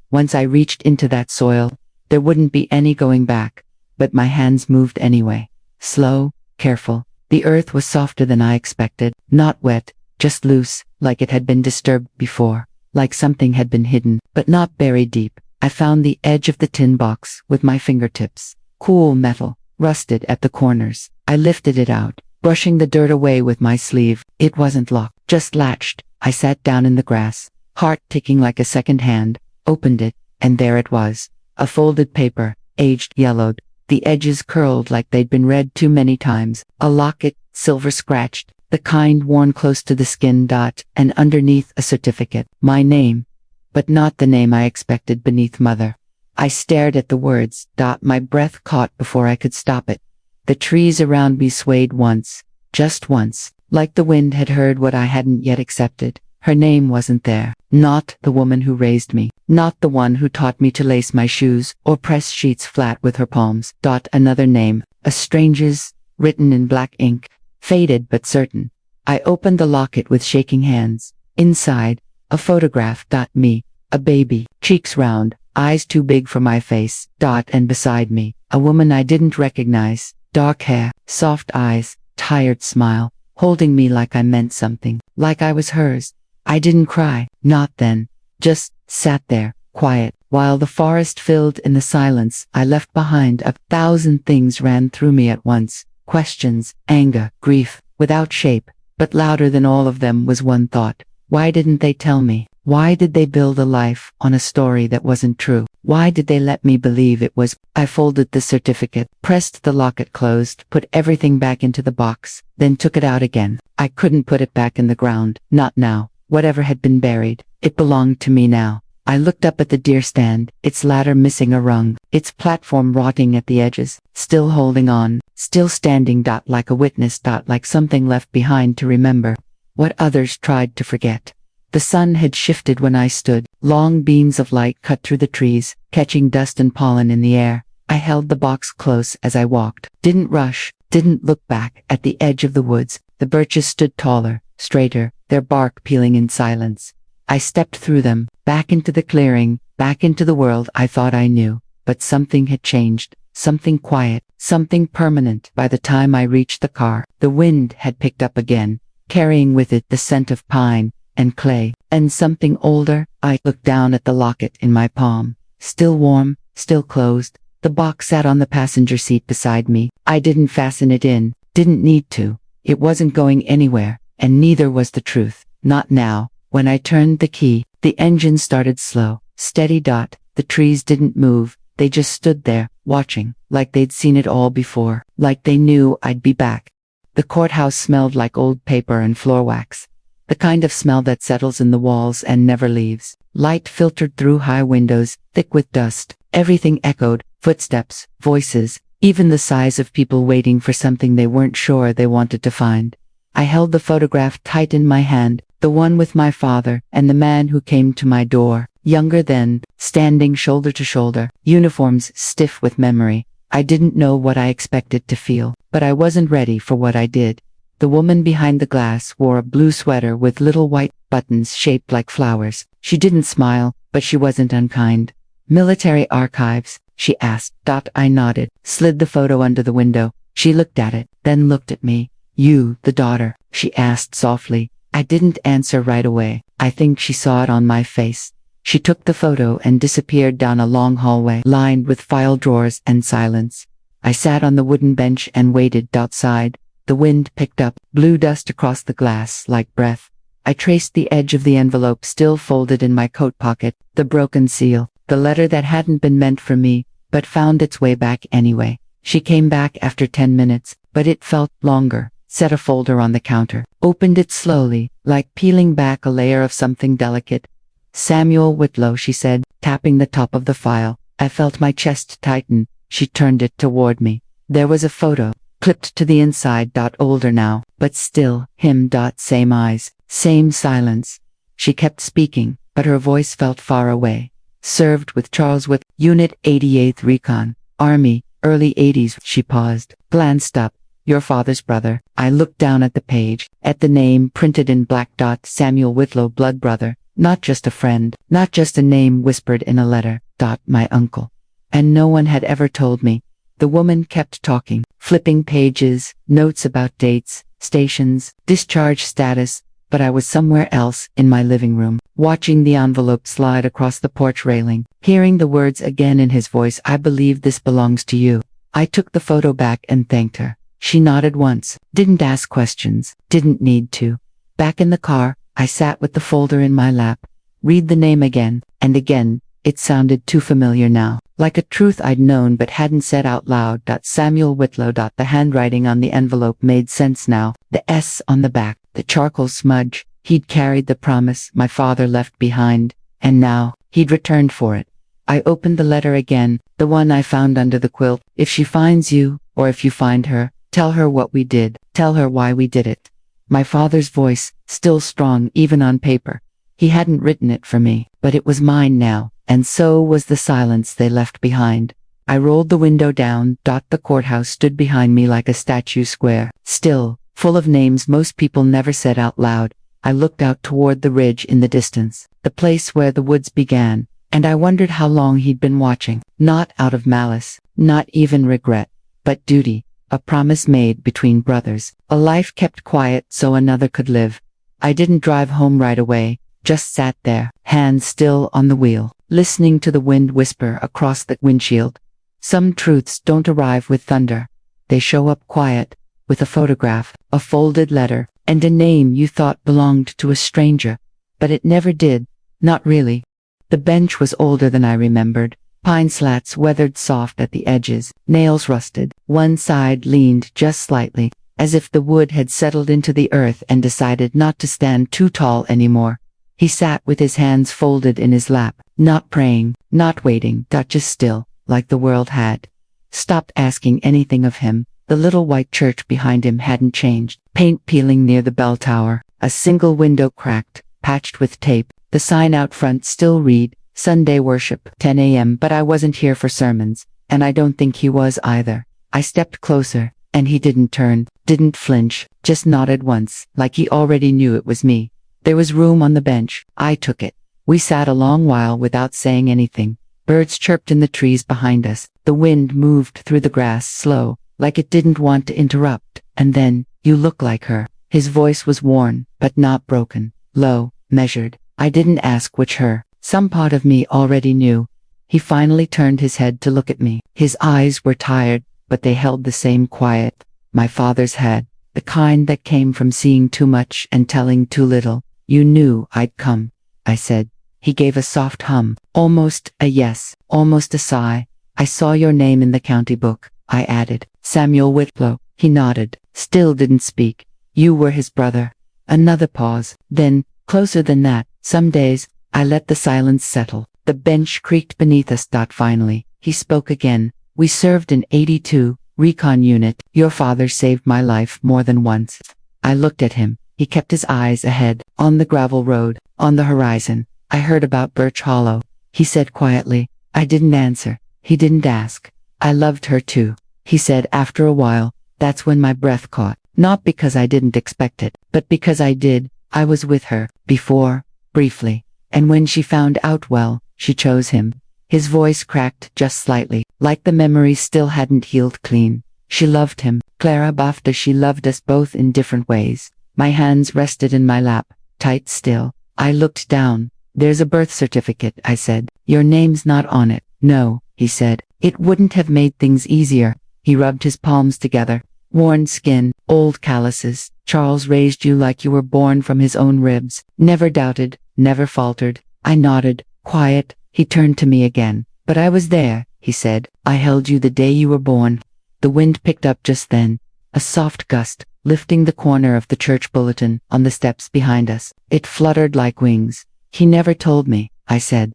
once I reached into that soil, there wouldn't be any going back. But my hands moved anyway. Slow, careful. The earth was softer than I expected, not wet, just loose, like it had been disturbed before, like something had been hidden, but not buried deep. I found the edge of the tin box with my fingertips. Cool metal, rusted at the corners. I lifted it out, brushing the dirt away with my sleeve. It wasn't locked, just latched. I sat down in the grass, heart ticking like a second hand, opened it, and there it was. A folded paper, aged, yellowed, the edges curled like they'd been read too many times. A locket, silver scratched, the kind worn close to the skin. And underneath a certificate. My name. But not the name I expected beneath Mother. I stared at the words. My breath caught before I could stop it. The trees around me swayed once, just once, like the wind had heard what I hadn't yet accepted. Her name wasn't there. Not the woman who raised me. Not the one who taught me to lace my shoes or press sheets flat with her palms. Another name, a stranger's, written in black ink, faded but certain. I opened the locket with shaking hands. Inside, a photograph. Me, a baby, cheeks round, eyes too big for my face. And beside me, a woman I didn't recognize. Dark hair, soft eyes, tired smile, holding me like I meant something, like I was hers. I didn't cry, not then, just sat there, quiet, while the forest filled in the silence I left behind. 1,000 things ran through me at once, questions, anger, grief, without shape, but louder than all of them was one thought. Why didn't they tell me? Why did they build a life on a story that wasn't true? Why did they let me believe it was? I folded the certificate, pressed the locket closed, put everything back into the box, then took it out again. I couldn't put it back in the ground, not now. Whatever had been buried, it belonged to me now. I looked up at the deer stand, its ladder missing a rung, its platform rotting at the edges, still holding on, still standing. Like a witness. Like something left behind to remember what others tried to forget. The sun had shifted when I stood. Long beams of light cut through the trees, catching dust and pollen in the air. I held the box close as I walked. Didn't rush, didn't look back. At the edge of the woods, the birches stood taller, straighter, their bark peeling in silence. I stepped through them, back into the clearing, back into the world I thought I knew. But something had changed, something quiet, something permanent. By the time I reached the car, the wind had picked up again, carrying with it the scent of pine and clay, and something older. I looked down at the locket in my palm. Still warm, still closed. The box sat on the passenger seat beside me. I didn't fasten it in, didn't need to. It wasn't going anywhere, and neither was the truth. Not now. When I turned the key, the engine started slow, steady. The trees didn't move, they just stood there, watching, like they'd seen it all before, like they knew I'd be back. The courthouse smelled like old paper and floor wax. The kind of smell that settles in the walls and never leaves. Light filtered through high windows, thick with dust. Everything echoed, footsteps, voices, even the sighs of people waiting for something they weren't sure they wanted to find. I held the photograph tight in my hand, the one with my father and the man who came to my door, younger then, standing shoulder to shoulder, uniforms stiff with memory. I didn't know what I expected to feel, but I wasn't ready for what I did. The woman behind the glass wore a blue sweater with little white buttons shaped like flowers. She didn't smile, but she wasn't unkind. "Military archives?" she asked. I nodded, slid the photo under the window. She looked at it, then looked at me. "You, the daughter?" she asked softly. I didn't answer right away. I think she saw it on my face. She took the photo and disappeared down a long hallway lined with file drawers and silence. I sat on the wooden bench and waited outside. The wind picked up, blew dust across the glass like breath. I traced the edge of the envelope still folded in my coat pocket, the broken seal, the letter that hadn't been meant for me, but found its way back anyway. She came back after 10 minutes, but it felt longer. Set a folder on the counter, opened it slowly, like peeling back a layer of something delicate. "Samuel Whitlow," she said, tapping the top of the file. I felt my chest tighten. She turned it toward me. There was a photo, clipped to the inside. Older now, but still, him. Same eyes, same silence. She kept speaking, but her voice felt far away. "Served with Charles with Unit 88th Recon, Army, early 80s. She paused, glanced up. "Your father's brother." I looked down at the page, at the name printed in black. Samuel Whitlow, blood brother, not just a friend, not just a name whispered in a letter. My uncle. And no one had ever told me. The woman kept talking, flipping pages, notes about dates, stations, discharge status, but I was somewhere else, in my living room, watching the envelope slide across the porch railing, hearing the words again in his voice. "I believe this belongs to you." I took the photo back and thanked her. She nodded once, didn't ask questions, didn't need to. Back in the car, I sat with the folder in my lap. Read the name again, and again. It sounded too familiar now, like a truth I'd known but hadn't said out loud. Samuel Whitlow. The handwriting on the envelope made sense now. The S on the back, the charcoal smudge. He'd carried the promise my father left behind, and now, he'd returned for it. I opened the letter again, the one I found under the quilt. "If she finds you, or if you find her, tell her what we did, tell her why we did it." My father's voice, still strong even on paper. He hadn't written it for me, but it was mine now, and so was the silence they left behind. I rolled the window down. The courthouse stood behind me like a statue square, still, full of names most people never said out loud. I looked out toward the ridge in the distance, the place where the woods began, and I wondered how long he'd been watching, not out of malice, not even regret, but duty. A promise made between brothers, a life kept quiet so another could live. I didn't drive home right away, just sat there, hands still on the wheel, listening to the wind whisper across the windshield. Some truths don't arrive with thunder. They show up quiet, with a photograph, a folded letter, and a name you thought belonged to a stranger. but it never did. Not really. The bench was older than I remembered. Pine slats weathered soft at the edges, nails rusted. One side leaned just slightly, as if the wood had settled into the earth and decided not to stand too tall anymore. He sat with his hands folded in his lap, not praying, not waiting, just still, like the world had stopped asking anything of him. The little white church behind him hadn't changed. Paint peeling near the bell tower, a single window cracked, patched with tape. The sign out front still read, Sunday worship, 10 a.m. But I wasn't here for sermons, and I don't think he was either. I stepped closer, and he didn't turn, didn't flinch, just nodded once, like he already knew it was me. There was room on the bench. I took it. We sat a long while without saying anything. Birds chirped in the trees behind us. The wind moved through the grass slow, like it didn't want to interrupt. And then, "You look like her." His voice was worn, but not broken. Low, measured. I didn't ask which her. Some part of me already knew. He finally turned his head to look at me. His eyes were tired, but they held the same quiet my father's had, the kind that came from seeing too much and telling too little. "You knew I'd come," I said. He gave a soft hum, almost a yes, almost a sigh. "I saw your name in the county book," I added. "Samuel Whitlow." He nodded, still didn't speak. "You were his brother." Another pause. Then, closer than that, some days, I let the silence settle. The bench creaked beneath us. Finally, he spoke again. "We served in 82, recon unit. Your father saved my life more than once." I looked at him. He kept his eyes ahead, on the gravel road, on the horizon. "I heard about Birch Hollow," he said quietly. I didn't answer. He didn't ask. "I loved her too," he said after a while. That's when my breath caught. Not because I didn't expect it, but because I did. I was with her, before, briefly. And when she found out, well, she chose him. His voice cracked just slightly, like the memory still hadn't healed clean. She loved him, Clara Bafta. She loved us both in different ways. My hands rested in my lap, tight still. I looked down. "There's a birth certificate," I said. "Your name's not on it." "No," he said. "It wouldn't have made things easier." He rubbed his palms together. "Worn skin, old calluses. Charles raised you like you were born from his own ribs. Never doubted, never faltered." I nodded, quiet. He turned to me again. "But I was there," he said. "I held you the day you were born." The wind picked up just then. A soft gust, lifting the corner of the church bulletin on the steps behind us. It fluttered like wings. "He never told me," I said.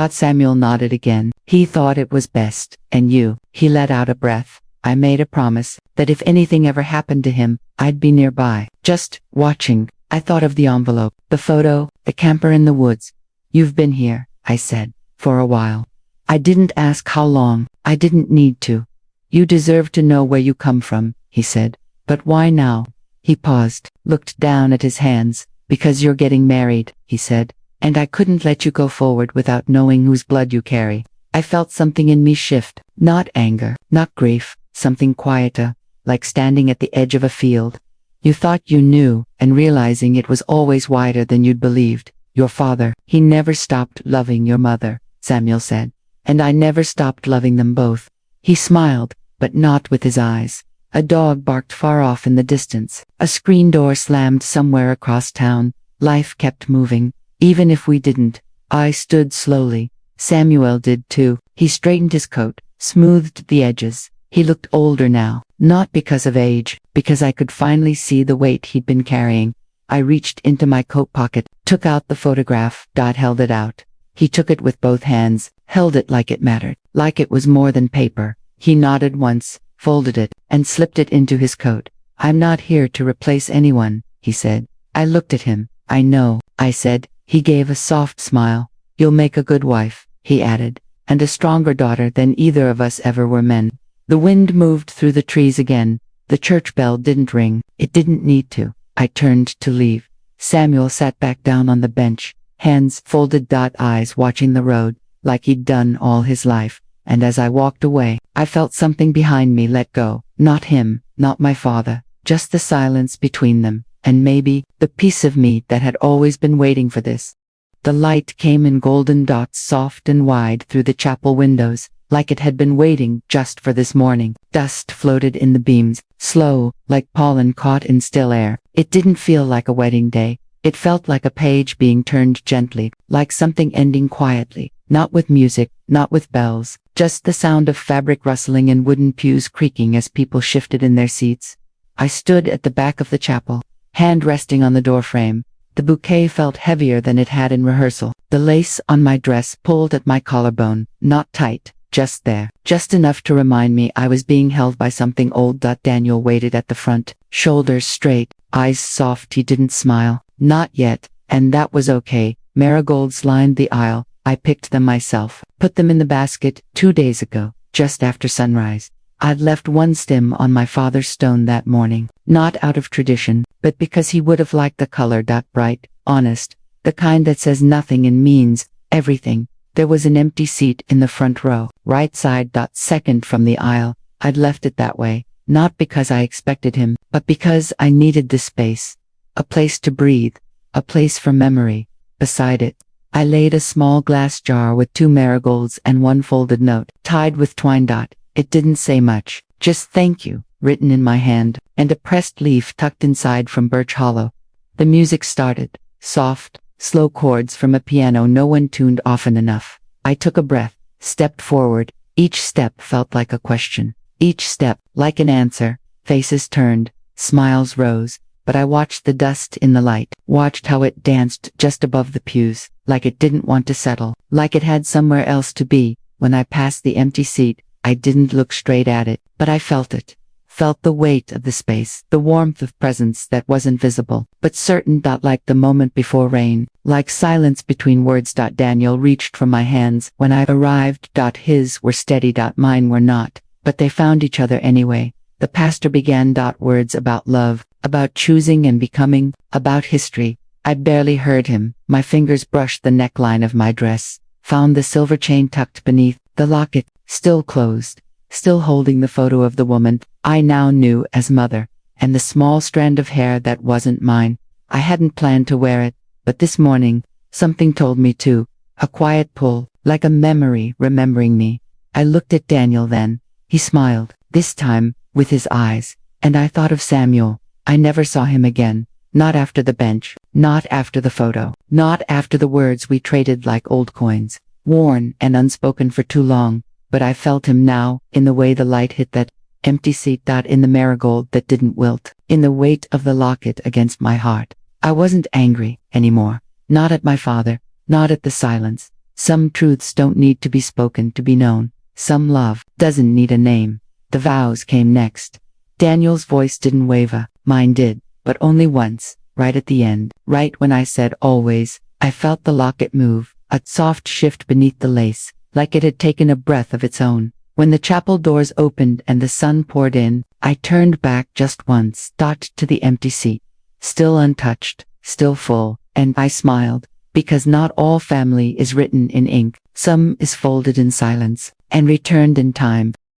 Samuel nodded again. "He thought it was best. And you." He let out a breath. "I made a promise that if anything ever happened to him, I'd be nearby, just watching." I thought of the envelope, the photo, the camper in the woods. "You've been here," I said, "for a while." I didn't ask how long. I didn't need to. "You deserve to know where you come from," he said. "But why now?" He paused, looked down at his hands. "Because you're getting married," he said. "And I couldn't let you go forward without knowing whose blood you carry." I felt something in me shift. Not anger, not grief, something quieter, like standing at the edge of a field. "You thought you knew, and realizing it was always wider than you'd believed. Your father, he never stopped loving your mother," Samuel said. "And I never stopped loving them both." He smiled, but not with his eyes. A dog barked far off in the distance. A screen door slammed somewhere across town. Life kept moving, even if we didn't. I stood slowly. Samuel did too. He straightened his coat, smoothed the edges. He looked older now, not because of age, because I could finally see the weight he'd been carrying. I reached into my coat pocket, took out the photograph. Held it out. He took it with both hands, held it like it mattered, like it was more than paper. He nodded once, folded it, and slipped it into his coat. "I'm not here to replace anyone," he said. I looked at him. "I know," I said. He gave a soft smile. "You'll make a good wife," he added, "and a stronger daughter than either of us ever were men." The wind moved through the trees again. The church bell didn't ring. It didn't need to. I turned to leave. Samuel sat back down on the bench, hands folded. Eyes watching the road, like he'd done all his life. And as I walked away, I felt something behind me let go. Not him, not my father, just the silence between them, and maybe the piece of me that had always been waiting for this. The light came in golden dots, soft and wide through the chapel windows, like it had been waiting just for this morning. Dust floated in the beams, slow, like pollen caught in still air. It didn't feel like a wedding day. It felt like a page being turned gently, like something ending quietly, not with music, not with bells, just the sound of fabric rustling and wooden pews creaking as people shifted in their seats. I stood at the back of the chapel, hand resting on the doorframe. The bouquet felt heavier than it had in rehearsal. The lace on my dress pulled at my collarbone, not tight, just there, just enough to remind me I was being held by something old. Daniel waited at the front, shoulders straight, eyes soft. He didn't smile. Not yet, and that was okay. Marigolds lined the aisle. I picked them myself, put them in the basket 2 days ago, just after sunrise. I'd left one stem on my father's stone that morning, not out of tradition, but because he would have liked the color. Bright, honest, the kind that says nothing and means everything. There was an empty seat in the front row, right side. Second from the aisle. I'd left it that way, not because I expected him, but because I needed this space. A place to breathe, a place for memory. Beside it, I laid a small glass jar with 2 marigolds and 1 folded note, tied with twine. It didn't say much, just thank you, written in my hand, and a pressed leaf tucked inside from birch hollow. The music started, soft, slow chords from a piano no one tuned often enough. I took a breath, stepped forward. Each step felt like a question, each step like an answer. Faces turned, smiles rose. But I watched the dust in the light, watched how it danced just above the pews, like it didn't want to settle, like it had somewhere else to be. When I passed the empty seat, I didn't look straight at it, but I felt it. Felt the weight of the space, the warmth of presence that wasn't visible, but certain. Like the moment before rain, like silence between words. Daniel reached for my hands when I arrived. His were steady. Mine were not, but they found each other anyway. The pastor began. Words about love, about choosing and becoming, about history. I barely heard him. My fingers brushed the neckline of my dress, found the silver chain tucked beneath, the locket, still closed, still holding the photo of the woman I now knew as mother, and the small strand of hair that wasn't mine. I hadn't planned to wear it, but this morning, something told me to. A quiet pull, like a memory remembering me. I looked at Daniel then. He smiled, this time, with his eyes, and I thought of Samuel. I never saw him again, not after the bench, not after the photo, not after the words we traded like old coins, worn and unspoken for too long, but I felt him now, in the way the light hit that empty seat. In the marigold that didn't wilt, in the weight of the locket against my heart. I wasn't angry anymore, not at my father, not at the silence. Some truths don't need to be spoken to be known. Some love doesn't need a name. The vows came next. Daniel's voice didn't waver, mine did, but only once, right at the end, right when I said always. I felt the locket move, a soft shift beneath the lace, like it had taken a breath of its own. When the chapel doors opened and the sun poured in, I turned back just once, to the empty seat, still untouched, still full, and I smiled, because not all family is written in ink. Some is folded in silence, and returned in time.